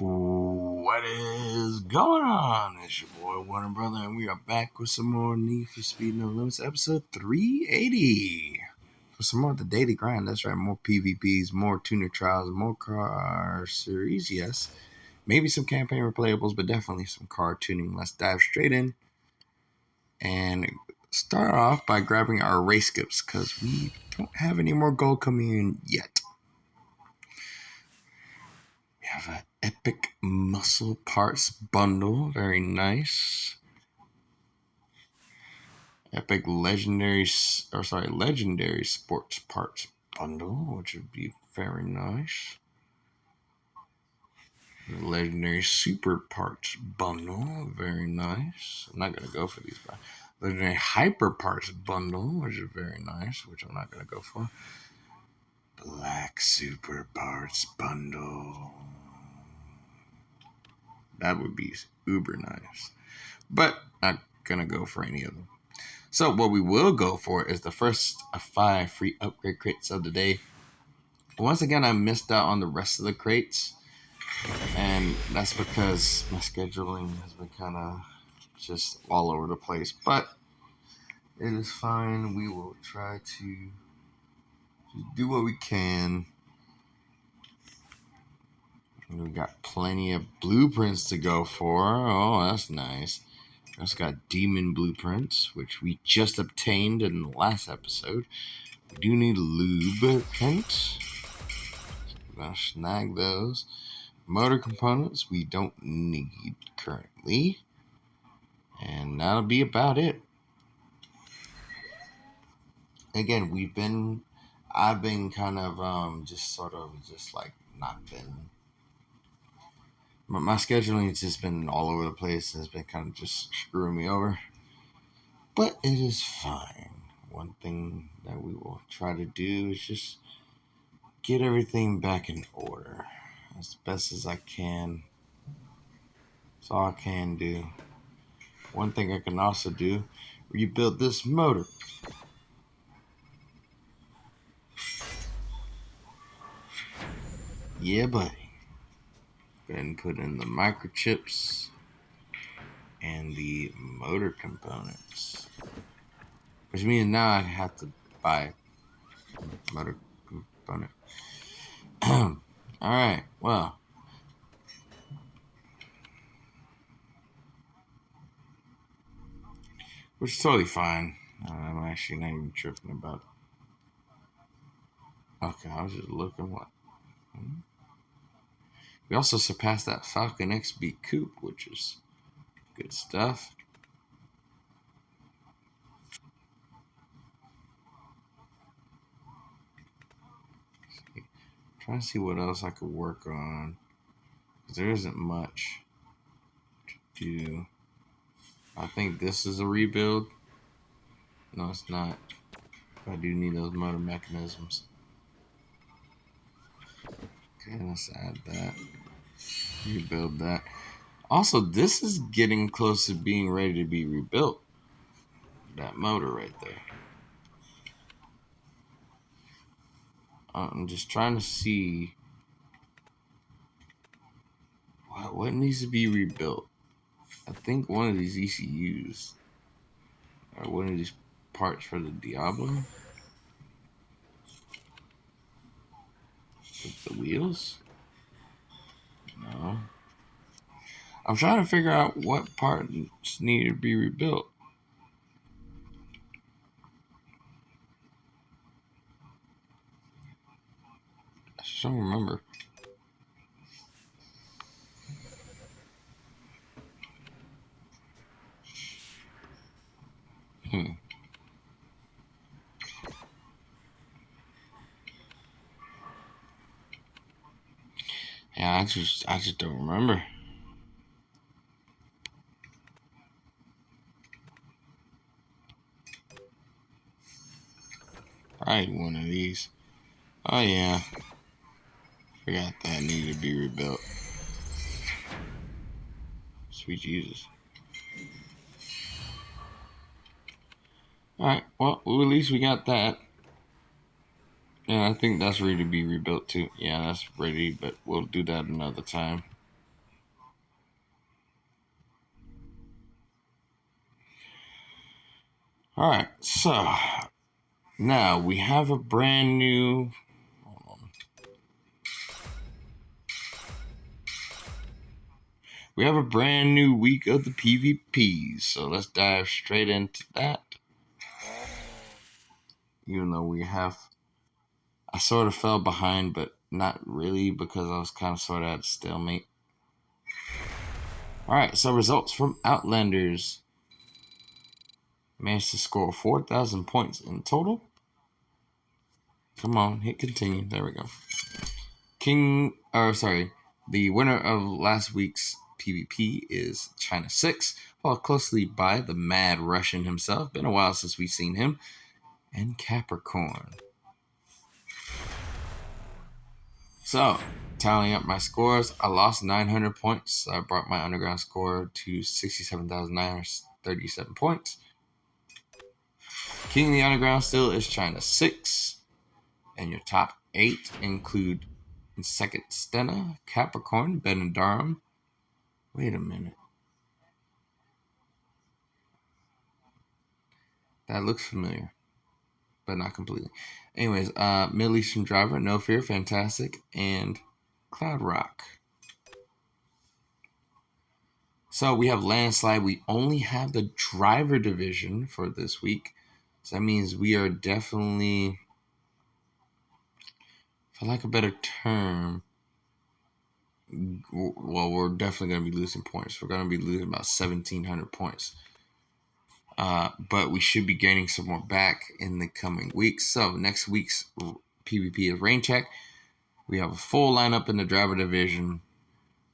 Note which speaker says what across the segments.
Speaker 1: What is going on? It's your boy Warner Brother, and we are back with some more Need for Speed No Limits, episode 380. For some more of the daily grind, that's right, more PvPs, more tuner trials, more car series, yes. Maybe some campaign replayables, but definitely some car tuning. Let's dive straight in and start off by grabbing our race skips, because we don't have any more gold coming in yet. We have an epic muscle parts bundle, very nice. Epic legendary sports parts bundle, which would be very nice. Legendary super parts bundle, very nice. I'm not gonna go for these, but legendary hyper parts bundle, which is very nice, which I'm not gonna go for. Black super parts bundle. That would be uber nice, but not gonna go for any of them. So what we will go for is the first of 5 free upgrade crates of the day. Once again, I missed out on the rest of the crates, and that's because my scheduling has been kind of just all over the place, but it is fine. We will try to do what we can. We got plenty of blueprints to go for. Oh, that's nice. We also got demon blueprints, which we just obtained in the last episode. We do need lubricant. We're gonna snag those. Motor components we don't need currently. And that'll be about it. Again, I've been kind of not been. My scheduling has just been all over the place and it's been kind of just screwing me over. But it is fine. One thing that we will try to do is just get everything back in order as best as I can. That's all I can do. One thing I can also do, rebuild this motor. Yeah, buddy. Then put in the microchips and the motor components. Which means now I have to buy a motor component. Alright, well. Which is totally fine. I'm actually not even tripping about it. Okay, I was just looking what. We also surpassed that Falcon XB Coupe, which is good stuff. Trying to see what else I could work on, because there isn't much to do. I think this is a rebuild. No, it's not. I do need those motor mechanisms. Okay, let's add that. Rebuild that. Also, this is getting close to being ready to be rebuilt. That motor right there. I'm just trying to see what needs to be rebuilt. I think one of these ECUs, or one of these parts for the Diablo. With the wheels? No. I'm trying to figure out what parts need to be rebuilt. I just don't remember. Yeah, I just don't remember. Probably one of these. Oh yeah. Forgot that needed to be rebuilt. Sweet Jesus. Alright, well, at least we got that. Yeah, I think that's ready to be rebuilt too. Yeah, that's ready, but we'll do that another time. All right, so now we have a brand new. Hold on. We have a brand new week of the PvPs, so let's dive straight into that. Even though I sort of fell behind, but not really because I was kind of sort of at a stalemate. All right, so results from Outlanders. Managed to score 4,000 points in total. Come on, hit continue. There we go. The winner of last week's PvP is China 6, followed closely by the Mad Russian himself. Been a while since we've seen him. And Capricorn. So, tallying up my scores, I lost 900 points. I brought my underground score to 67,937 points. King of the Underground still is China 6. And your top 8 include in second Stena, Capricorn, Benedarum. Wait a minute. That looks familiar, but not completely. Anyways, Middle Eastern Driver, No Fear, Fantastic, and Cloud Rock. So we have Landslide. We only have the driver division for this week. So that means we are definitely, for lack of a better term, well, we're definitely going to be losing points. We're going to be losing about 1,700 points. But we should be gaining some more back in the coming weeks. So next week's PvP is Rain Check. We have a full lineup in the driver division.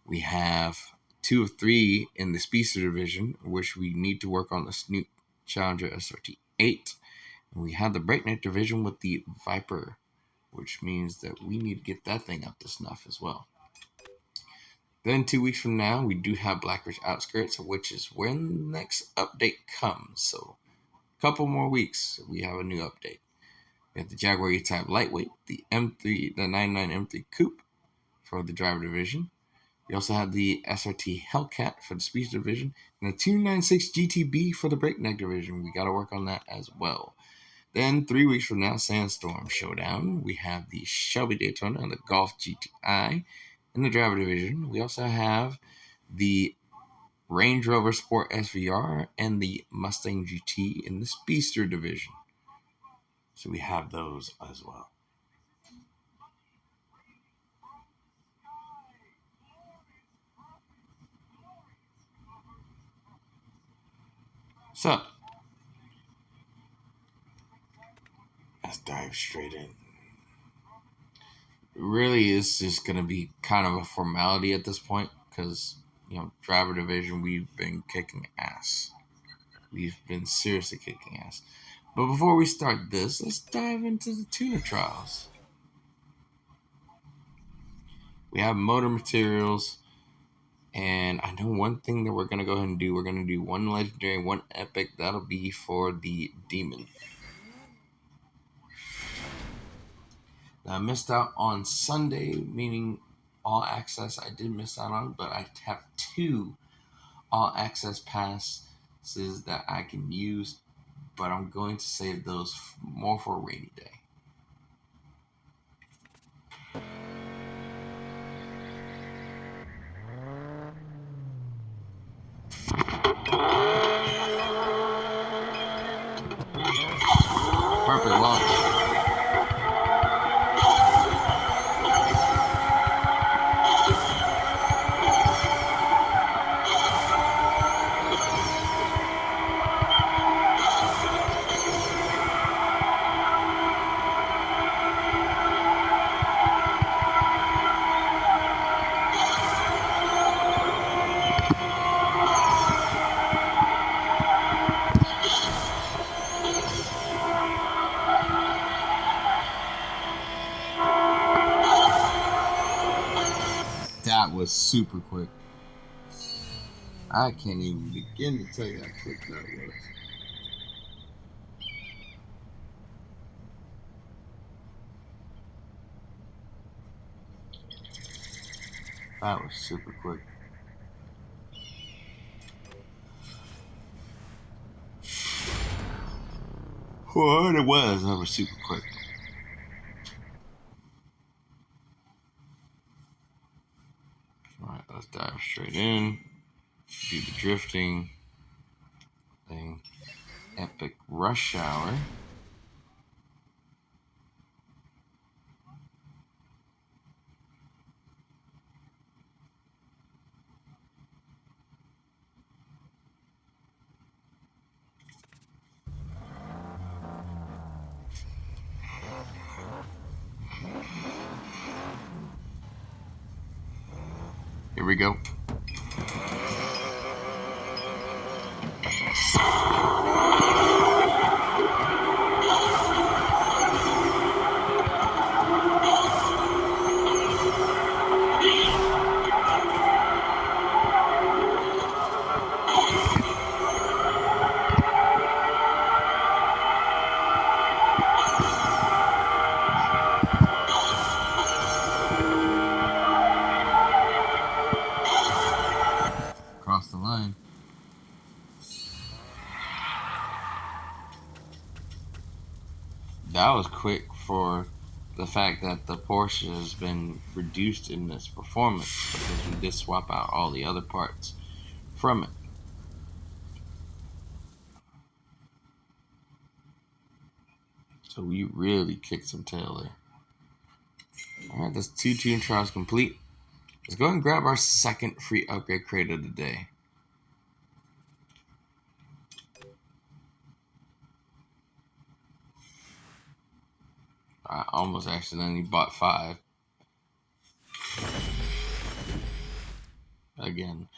Speaker 1: We have 2 of 3 in the Speedster division, which we need to work on the Snoop Challenger SRT-8. And we have the Breakneck division with the Viper, which means that we need to get that thing up to snuff as well. Then 2 weeks from now, we do have Blackridge Outskirts, which is when the next update comes. So a couple more weeks, we have a new update. We have the Jaguar E-Type Lightweight, the 99 M3 Coupe for the driver division. We also have the SRT Hellcat for the Speed division, and the 296 GTB for the Breakneck division. We got to work on that as well. Then 3 weeks from now, Sandstorm Showdown. We have the Shelby Daytona and the Golf GTI in the driver division. We also have the Range Rover Sport SVR and the Mustang GT in the Speedster division. So we have those as well. So, let's dive straight in. Really, it's just going to be kind of a formality at this point because, driver division, we've been kicking ass. We've been seriously kicking ass. But before we start this, let's dive into the tuner trials. We have motor materials, and I know one thing that we're going to go ahead and do. We're going to do one legendary, one epic. That'll be for the Demon. Now, I missed out on Sunday, meaning all access. I did miss out on, but I have 2 all access passes that I can use, but I'm going to save those more for a rainy day. Perfect launch. That was super quick. I can't even begin to tell you how quick that was. That was super quick. What it was, that was super quick. Alright, let's dive straight in. Do the drifting thing. Epic rush hour. Here we go. Across the line. That was quick for the fact that the Porsche has been reduced in this performance because we did swap out all the other parts from it. So we really kicked some tail there. Alright, that's 2 tune trials complete. Let's go ahead and grab our second free upgrade crate of the day. I almost accidentally bought 5. Again.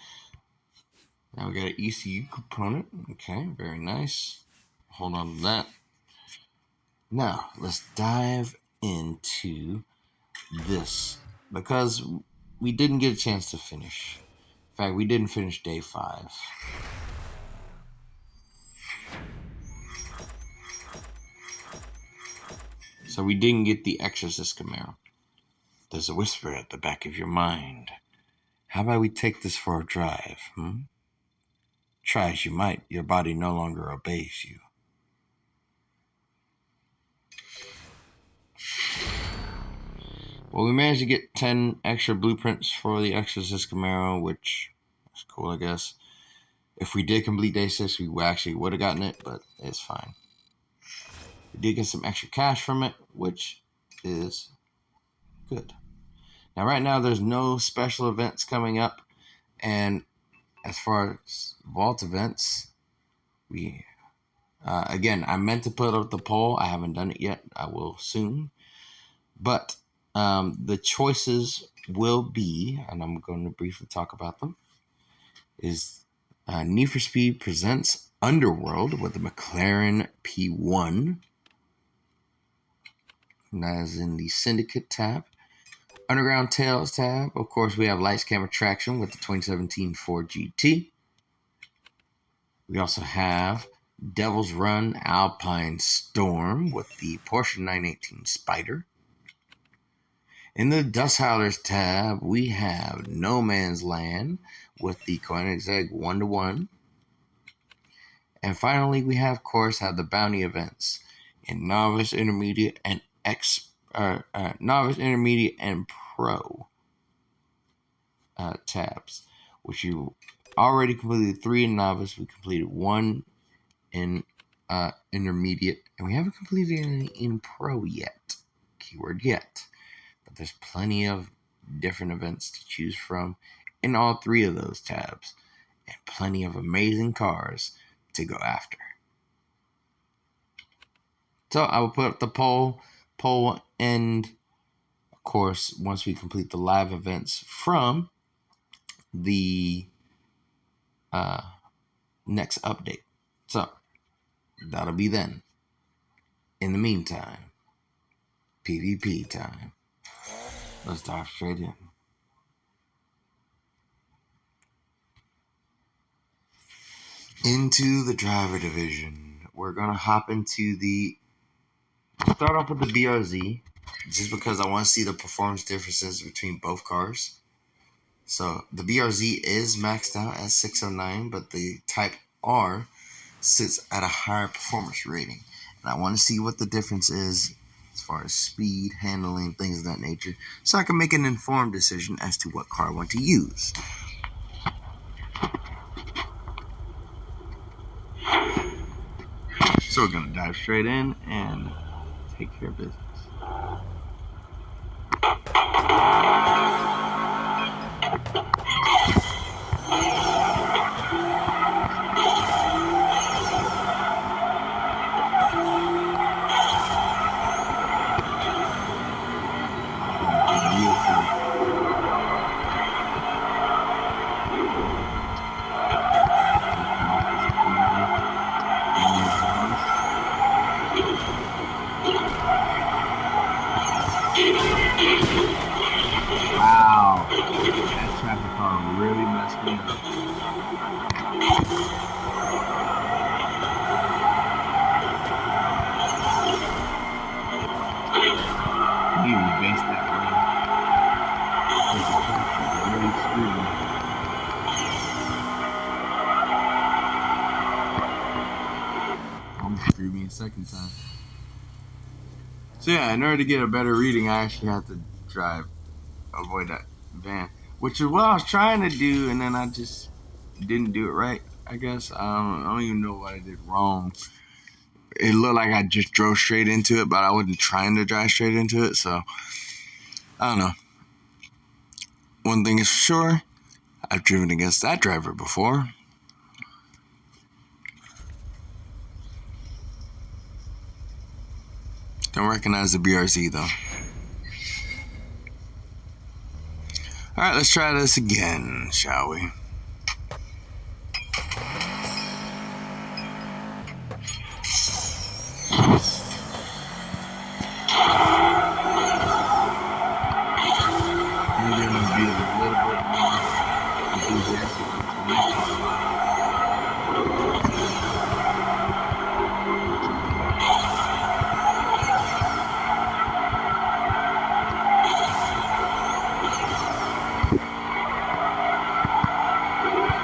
Speaker 1: Now we got an ECU component. Okay, very nice. Hold on to that. Now, let's dive into this because we didn't get a chance to finish. In fact, we didn't finish day 5. So we didn't get the Exorcist Camaro. There's a whisper at the back of your mind. How about we take this for a drive, Try as you might, your body no longer obeys you. Well, we managed to get 10 extra blueprints for the Exorcist Camaro, which is cool, I guess. If we did complete day 6, we actually would have gotten it, but it's fine. We did get some extra cash from it, which is good. Now, right now, there's no special events coming up, and as far as vault events, we again, I meant to put up the poll. I haven't done it yet. I will soon. But the choices will be, and I'm going to briefly talk about them, is Need for Speed presents Underworld with the McLaren P1. And that is in the Syndicate tab. Underground Tales tab. Of course, we have Lights Camera Traction with the 2017 Ford GT. We also have Devil's Run Alpine Storm with the Porsche 918 Spyder. In the Dust Howlers tab, we have No Man's Land with the Koenigsegg 1-1. And finally, we have, of course, the bounty events in Novice, Intermediate, and Novice, Intermediate, and Pro tabs, which you already completed 3 in Novice. We completed 1 in Intermediate, and we haven't completed any in Pro yet. Keyword yet. But there's plenty of different events to choose from in all 3 of those tabs, and plenty of amazing cars to go after. So I will put up the poll and of course, once we complete the live events from the next update. So that'll be then. In the meantime, PvP time. Let's dive straight in. Into the driver division. We're going to hop into start off with the BRZ, just because I want to see the performance differences between both cars. So the BRZ is maxed out at 609, but the Type R sits at a higher performance rating And I want to see what the difference is as far as speed, handling, things of that nature, so I can make an informed decision as to what car I want to use. So we're going to dive straight in and take care of business. Wow, that traffic car really messed me up. He even based that way. Really screwed me. Almost screwed me a second time. So yeah, in order to get a better reading, I actually have to avoid that van, which is what I was trying to do, and then I just didn't do it right. I guess I don't even know what I did wrong. It looked like I just drove straight into it, but I wasn't trying to drive straight into it. So I don't know. One thing is for sure, I've driven against that driver before. Don't recognize the BRZ though. Alright, let's try this again, shall we? Maybe I'm gonna be a little bit more enthusiastic with the next one.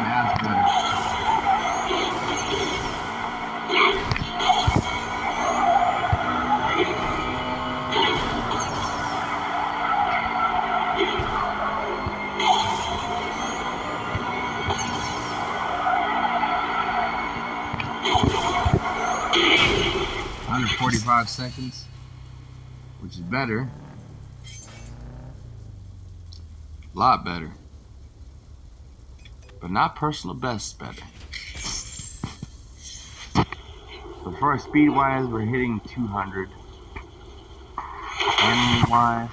Speaker 1: That's better. 145 seconds, which is better. A lot better. But not personal best better. So as far as speed wise, we're hitting 200. Handling wise,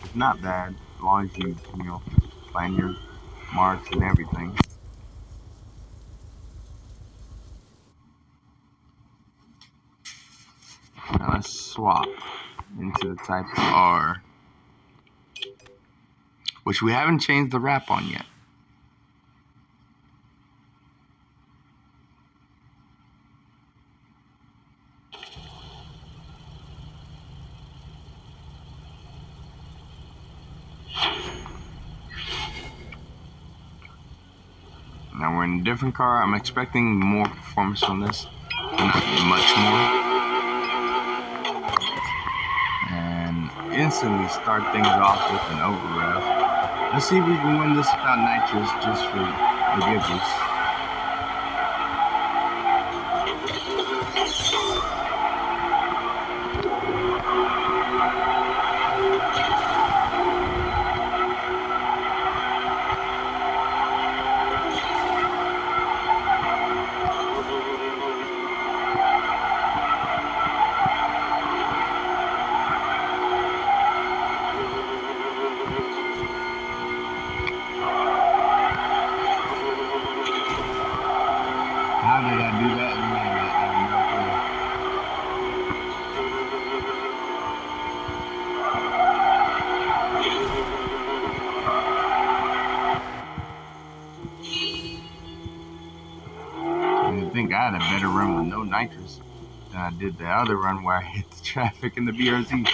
Speaker 1: it's not bad as long as you plan your marks and everything. Now let's swap into the Type R, which we haven't changed the wrap on yet. Now we're in a different car. I'm expecting more performance from this, not much more. And instantly start things off with an over rev. Let's see if we can win this without nitrous, just for the giggles. How did I do that? I have no clue. I think I had a better run with no nitrous than I did the other run where I hit the traffic in the BRZ.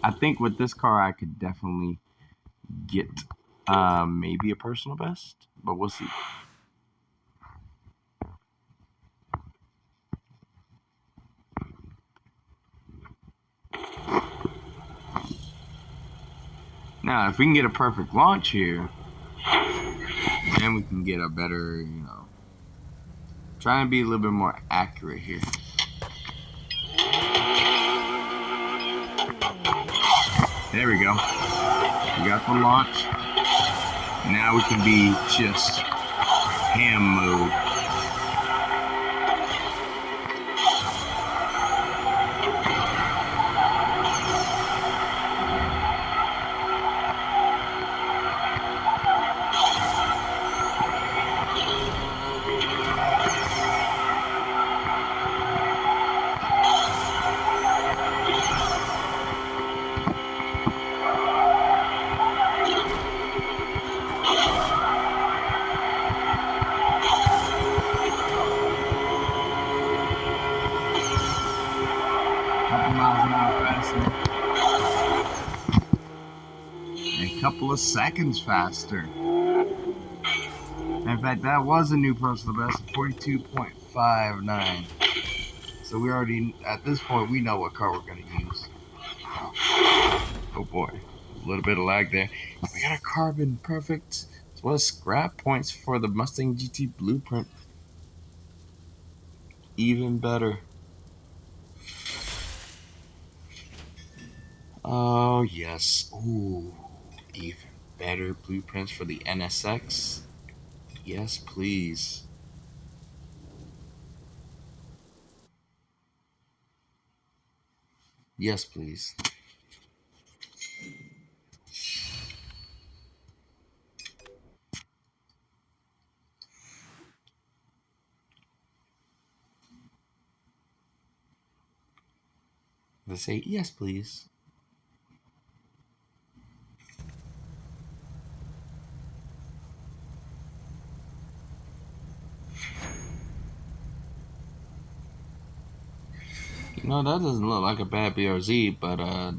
Speaker 1: I think with this car I could definitely get maybe a personal best, but we'll see. Now, if we can get a perfect launch here, then we can get a better, try and be a little bit more accurate here. There we go. We got the launch. Now we can be just ham mode. A couple of seconds faster. In fact, that was a new personal best of 42.59. So we already, at this point, we know what car we're going to use. Oh boy, a little bit of lag there. We got a carbon perfect as well as scrap points for the Mustang GT blueprint. Even better. Oh yes. Ooh, even better blueprints for the NSX. Yes, please. Yes, please. They say yes, please. No, that doesn't look like a bad BRZ, but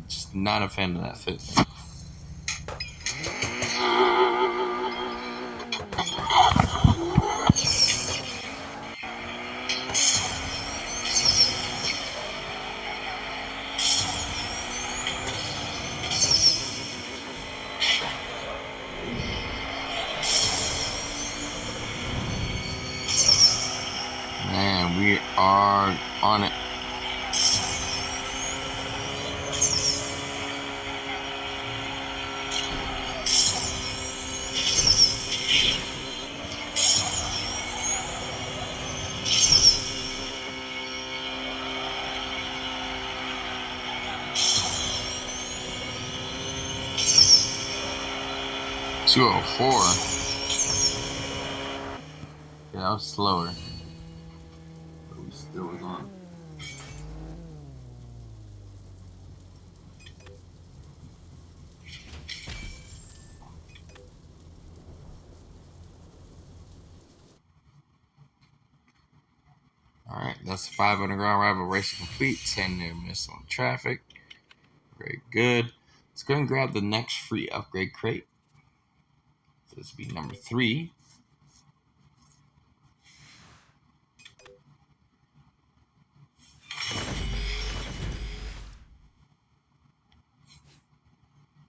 Speaker 1: just not a fan of that fit. Man, we are on it. $204. Yeah, that was slower. But we still was on. Alright, that's 5 underground rival race complete. 10 near miss on traffic. Very good. Let's go and grab the next free upgrade crate. So this will be number 3.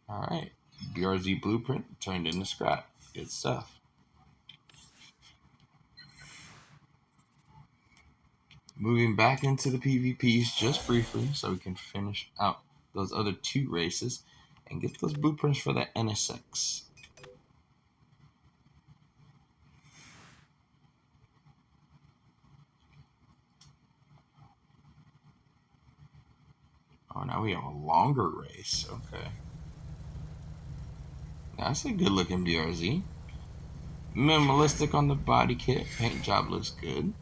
Speaker 1: Alright, BRZ blueprint turned into scrap. Good stuff. Moving back into the PvPs just briefly so we can finish out those other 2 races and get those blueprints for the NSX. Oh, now we have a longer race. Okay. That's a good looking BRZ. Minimalistic on the body kit. Paint job looks good.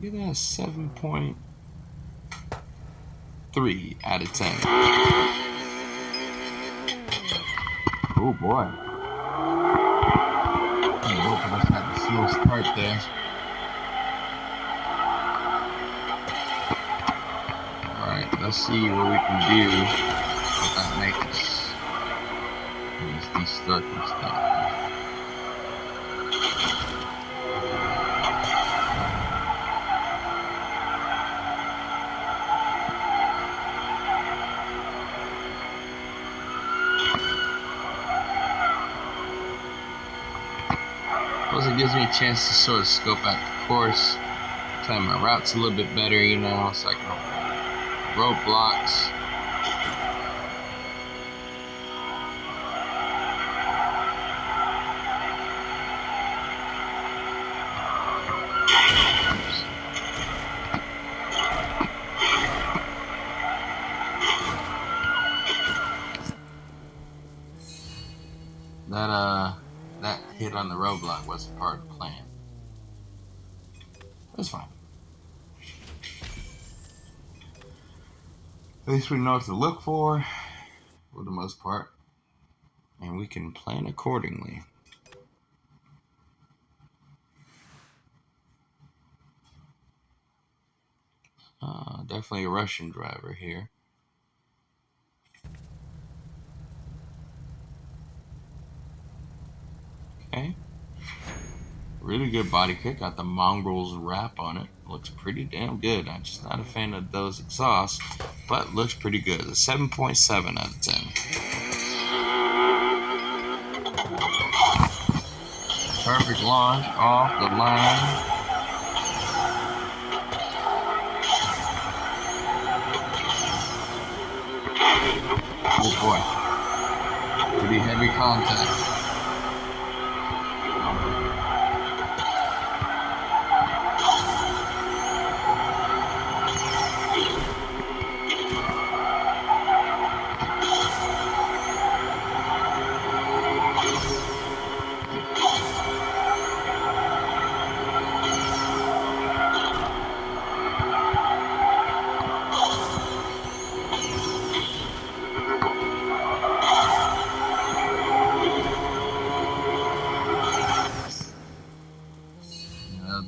Speaker 1: Look at that, 7.3 out of 10. Oh boy. Both of us had the slow start there. Alright, let's see what we can do without making these circumstances. Also gives me a chance to sort of scope out the course, plan my routes a little bit better, so I can avoid roadblocks. That hit on the roadblock wasn't part of the plan. That's fine. At least we know what to look for the most part, and we can plan accordingly. Definitely a Russian driver here. Okay. Really good body kit. Got the mongrels wrap on it. Looks pretty damn good. I'm just not a fan of those exhausts, but looks pretty good. A 7.7 out of 10. Perfect launch off the line. Oh boy. Pretty heavy contact.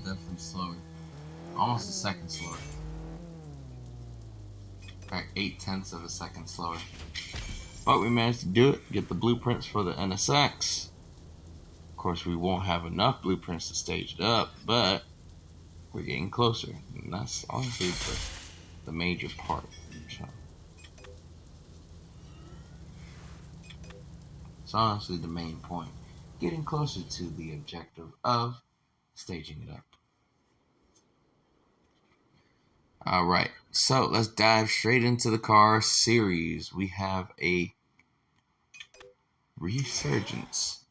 Speaker 1: Definitely slower. Almost a second slower. In fact, 8/10 of a second slower. But we managed to do it. Get the blueprints for the NSX. Of course, we won't have enough blueprints to stage it up, but we're getting closer. And that's honestly the major part. It's honestly the main point. Getting closer to the objective of staging it up. All right, so let's dive straight into the car series. We have a resurgence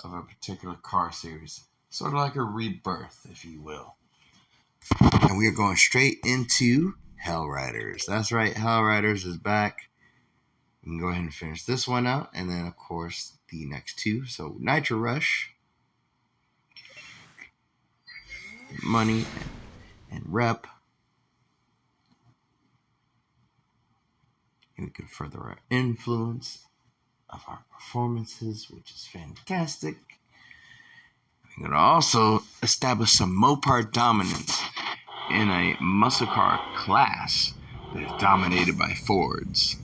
Speaker 1: of a particular car series, sort of like a rebirth, if you will. And we are going straight into Hell Riders. That's right, Hell Riders is back. We can go ahead and finish this one out, and then, of course, the next two. So, Nitro Rush, Money, and Rep. And we can further our influence of our performances, which is fantastic. We're going to also establish some Mopar dominance in a muscle car class that is dominated by Fords.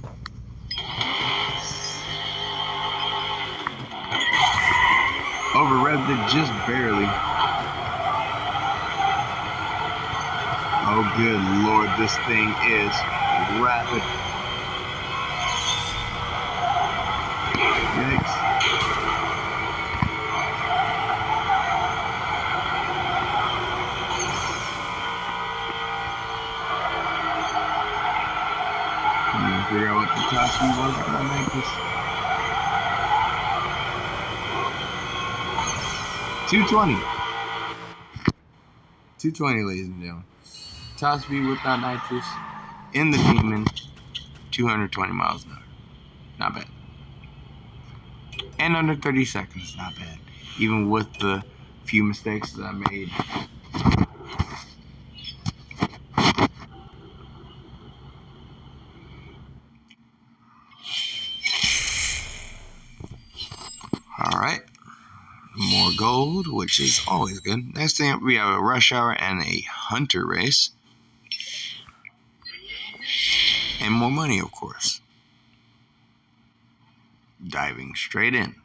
Speaker 1: Over-revved it just barely. Oh, good Lord, this thing is rapid. Yikes. Figure out what the top speed was when I make this. 220. 220, ladies and gentlemen. Top speed without nitrous in the Demon, 220 miles an hour. Not bad. And under 30 seconds, not bad. Even with the few mistakes that I made. Alright. More gold, which is always good. Next thing, we have a rush hour and a hunter race. And more money, of course. Diving straight in.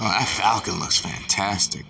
Speaker 1: Oh, that Falcon looks fantastic.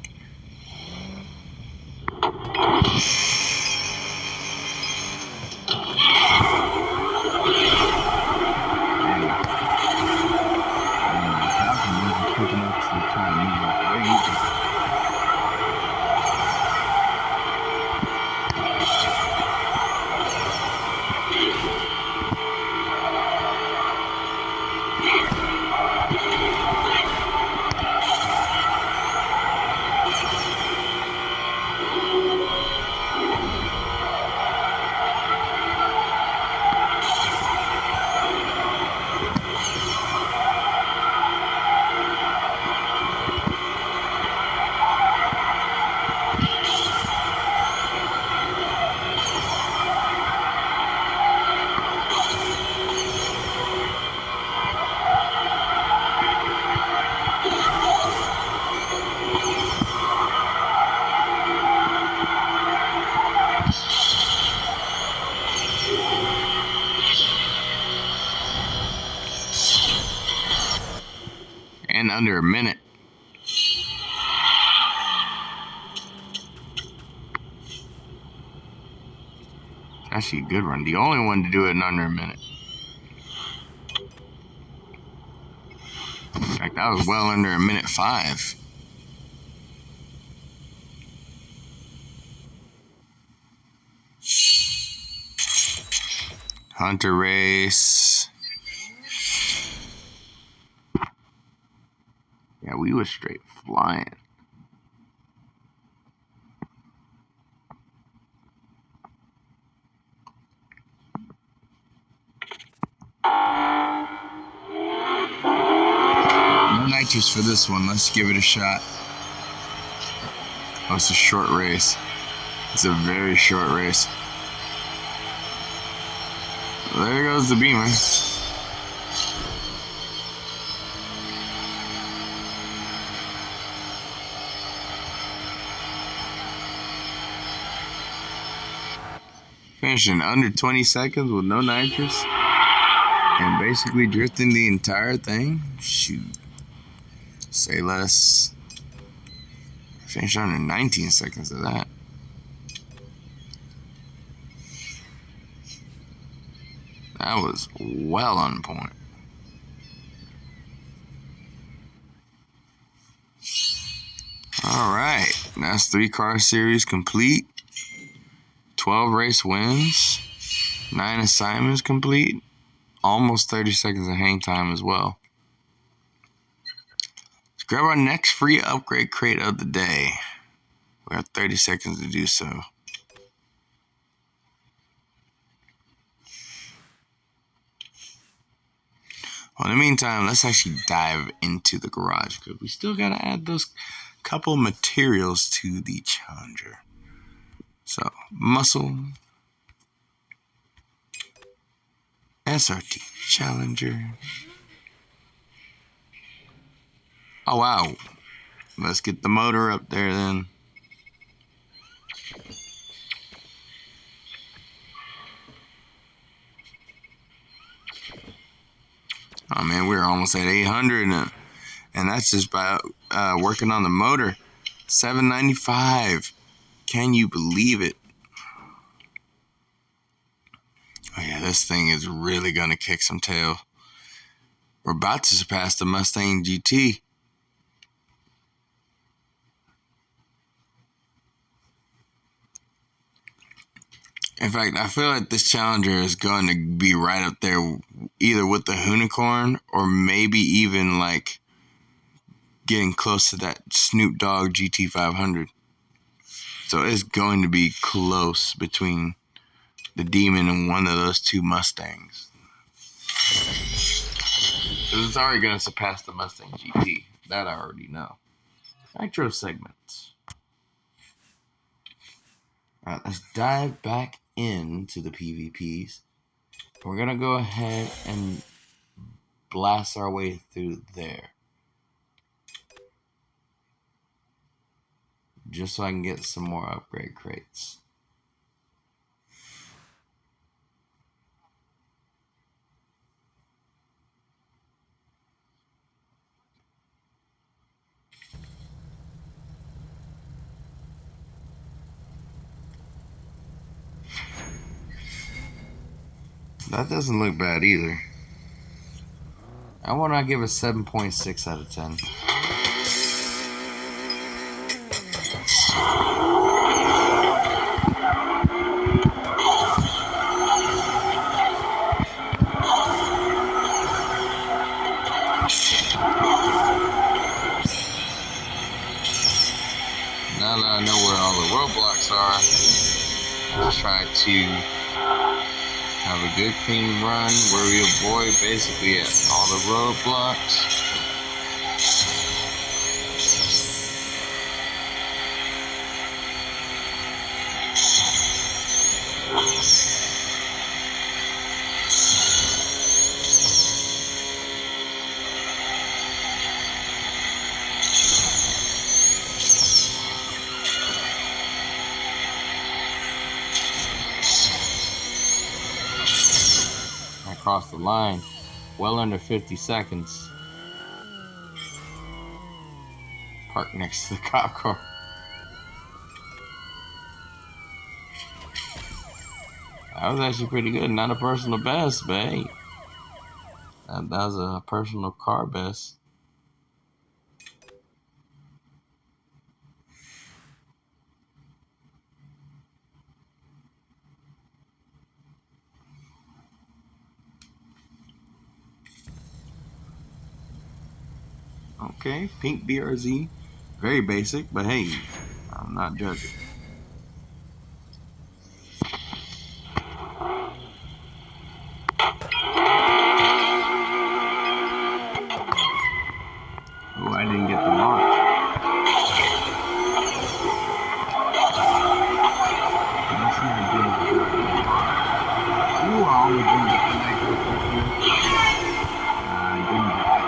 Speaker 1: And under a minute. Actually, a good run. The only one to do it in under a minute. In fact, that was well under a minute 5. Hunter race. Yeah, we was straight flying. No nitrous for this one. Let's give it a shot. Oh, it's a short race. It's a very short race. There goes the beamer. Finishing under 20 seconds with no nitrous. And basically drifting the entire thing. Shoot. Say less. Finished under 19 seconds of that. That was well on point. All right. That's 3 car series complete. 12 race wins. 9 assignments complete. Almost 30 seconds of hang time as well. Let's grab our next free upgrade crate of the day. We have 30 seconds to do so. Well, in the meantime, let's actually dive into the garage because we still got to add those couple materials to the Challenger. So, muscle, SRT Challenger. Oh, wow. Let's get the motor up there then. Oh, man, we're almost at 800, and that's just by working on the motor. 795. Can you believe it? Oh, yeah, this thing is really going to kick some tail. We're about to surpass the Mustang GT. In fact, I feel like this Challenger is going to be right up there either with the Unicorn or maybe even like getting close to that Snoop Dogg GT500. So it's going to be close between the Demon and one of those two Mustangs. Because it's already going to surpass the Mustang GT. That I already know. Nitro segments. Alright, let's dive back into the PvPs. We're going to go ahead and blast our way through there. Just so I can get some more upgrade crates. That doesn't look bad either. I want to give it 7.6 out of 10. Now that I know where all the roadblocks are, let's try to have a good clean run where we avoid basically all the roadblocks. I crossed the line well under 50 seconds. Parked next to the cop car. That was actually pretty good. Not a personal best, but hey, that was a personal car best. Okay, pink BRZ. Very basic, but hey, I'm not judging. Oh, I didn't get the launch. Ooh, I only didn't get the nitro section. I didn't get that.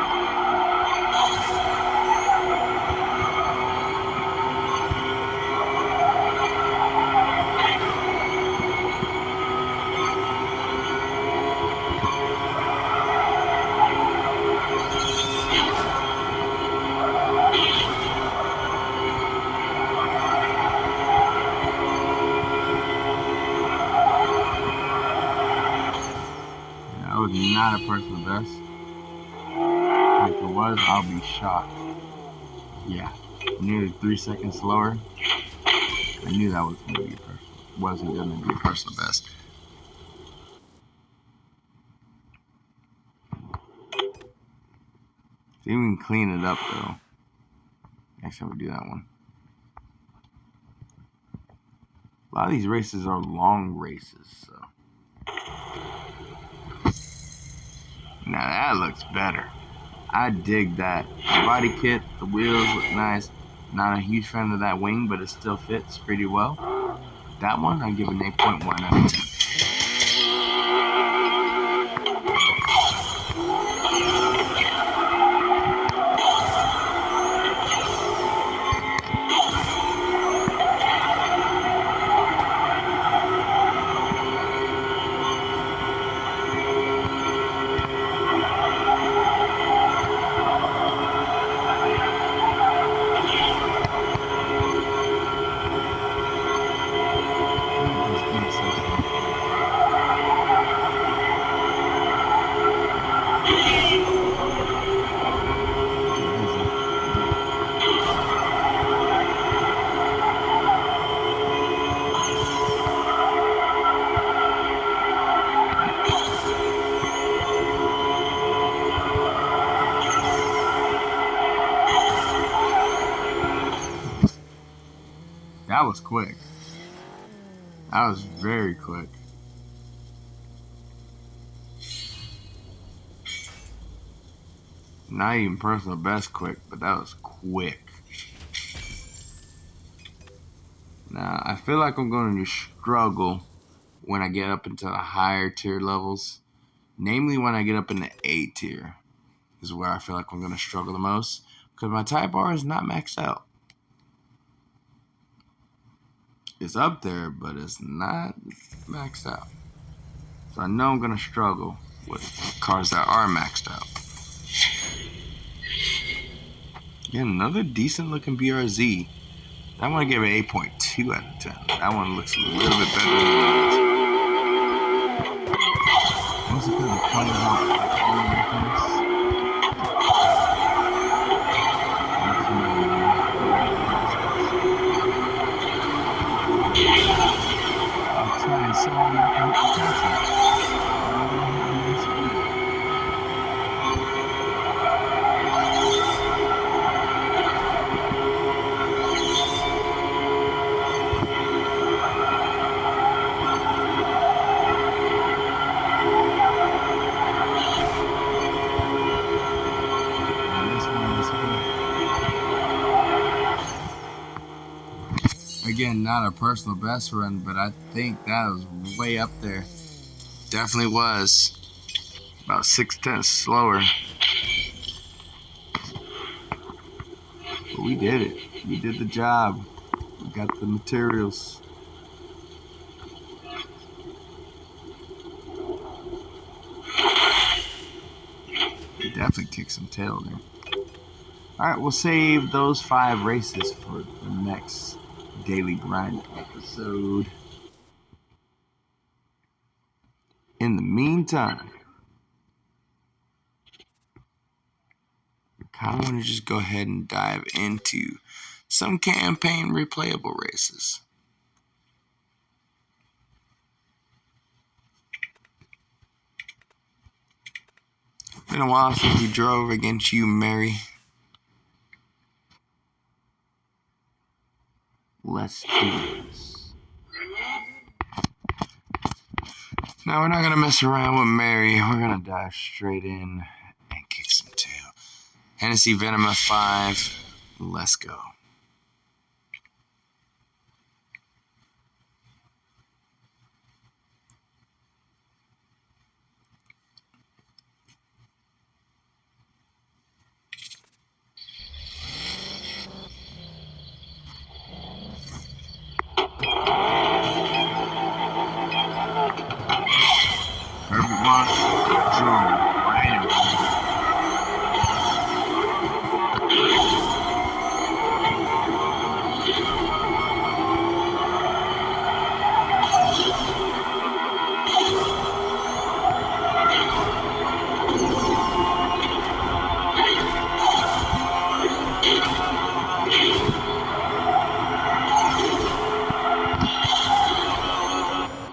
Speaker 1: That was not a personal best. If it was, I'll be shocked. Yeah, nearly 3 seconds slower. I knew that was gonna be a personal. Wasn't gonna be a personal best. So you can clean it up though. Next time we do that one. A lot of these races are long races, so. Now that looks better. I dig that. The body kit, the wheels look nice. Not a huge fan of that wing, but it still fits pretty well. That one, I give an 8.1 out of 10. That was quick. That was very quick. Not even personal best quick, but that was quick. Now, I feel like I'm going to struggle when I get up into the higher tier levels. Namely, when I get up in the A tier is where I feel like I'm going to struggle the most. Because my Type R is not maxed out. It's up there, but it's not maxed out. So I know I'm going to struggle with cars that are maxed out. Again, another decent looking BRZ. I want to give it 8.2 out of 10. That one looks a little bit better than the others. Also kind of quiet about all of the things. Let you know I'll try and slow him up and hit the taxi. Have a nice day. This one is good. Again, not a personal best run, but I think that was way up there. Definitely was. About 6/10 slower. But we did it. We did the job. We got the materials. We definitely kicked some tail there. Alright, we'll save those 5 races for the next Daily Grind episode. In the meantime, I kind of want to just go ahead and dive into some campaign replayable races. Been a while since we drove against you, Mary. Let's do this. Now we're not gonna mess around with Mary. We're gonna dive straight in and kick some tail. Hennessy Venom F5. Let's go. Perfect mark. Drove right in.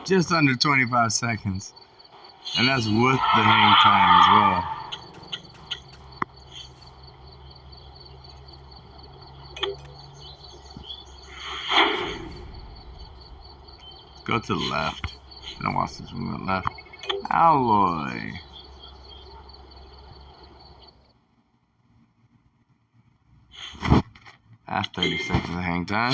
Speaker 1: Just under 25 seconds. And that's with the hang time as well. Go to the left. I don't want this movement left. Alloy. That's 30 seconds of hang time.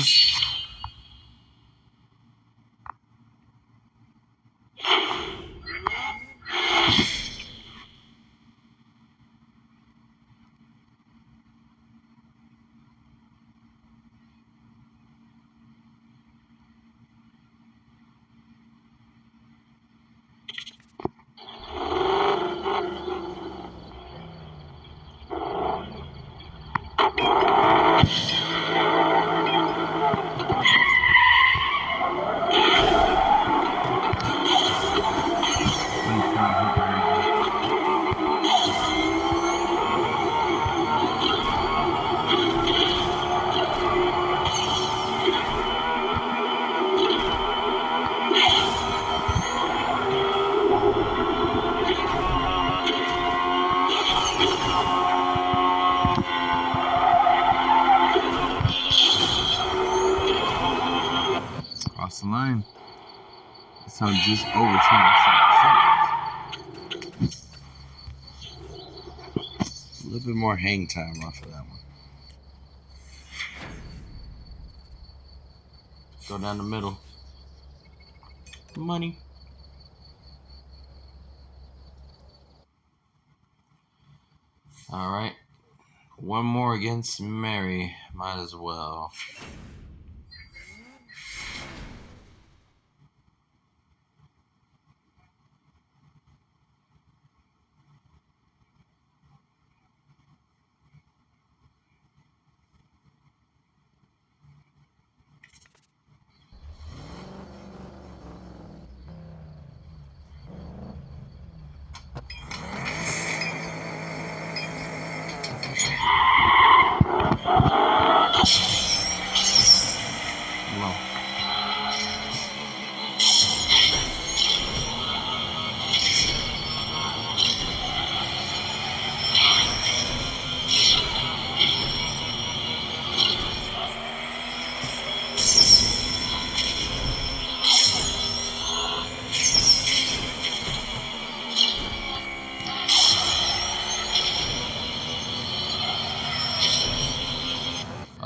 Speaker 1: Cross the line. It's on just over 27 seconds. A little bit more hang time off of that one. Go down the middle. Money. Alright. One more against Mary. Might as well.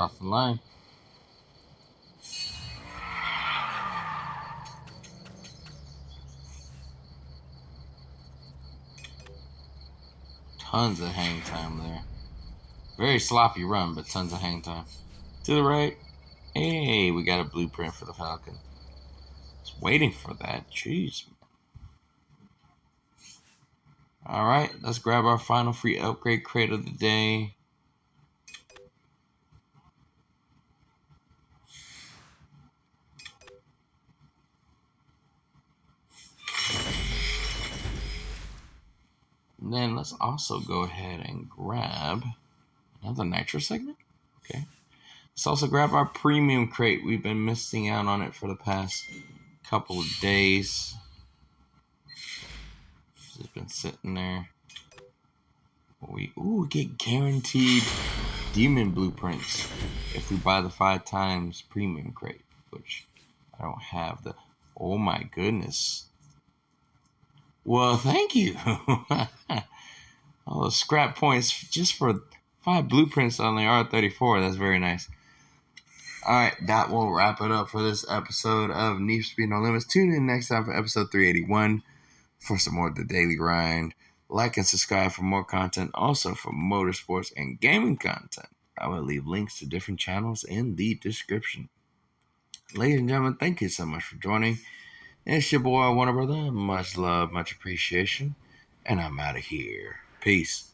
Speaker 1: off the line. Tons of hang time there. Very sloppy run, but tons of hang time. To the right. Hey, we got a blueprint for the Falcon. Just waiting for that. Jeez. All right, let's grab our final free upgrade crate of the day. And then let's also go ahead and grab another nitro segment. Okay. Let's also grab our premium crate. We've been missing out on it for the past couple of days. It's been sitting there. We get guaranteed demon blueprints if we buy the 5 times premium crate, which I don't have the. Oh my goodness. Well, thank you. All the scrap points just for 5 blueprints on the R34. That's very nice. All right, that will wrap it up for this episode of Need for Speed No Limits. Tune in next time for episode 381 for some more of the Daily Grind. Like and subscribe for more content, also for motorsports and gaming content. I will leave links to different channels in the description. Ladies and gentlemen, thank you so much for joining. It's your boy, Warner Brother. Much love, much appreciation. And I'm out of here. Peace.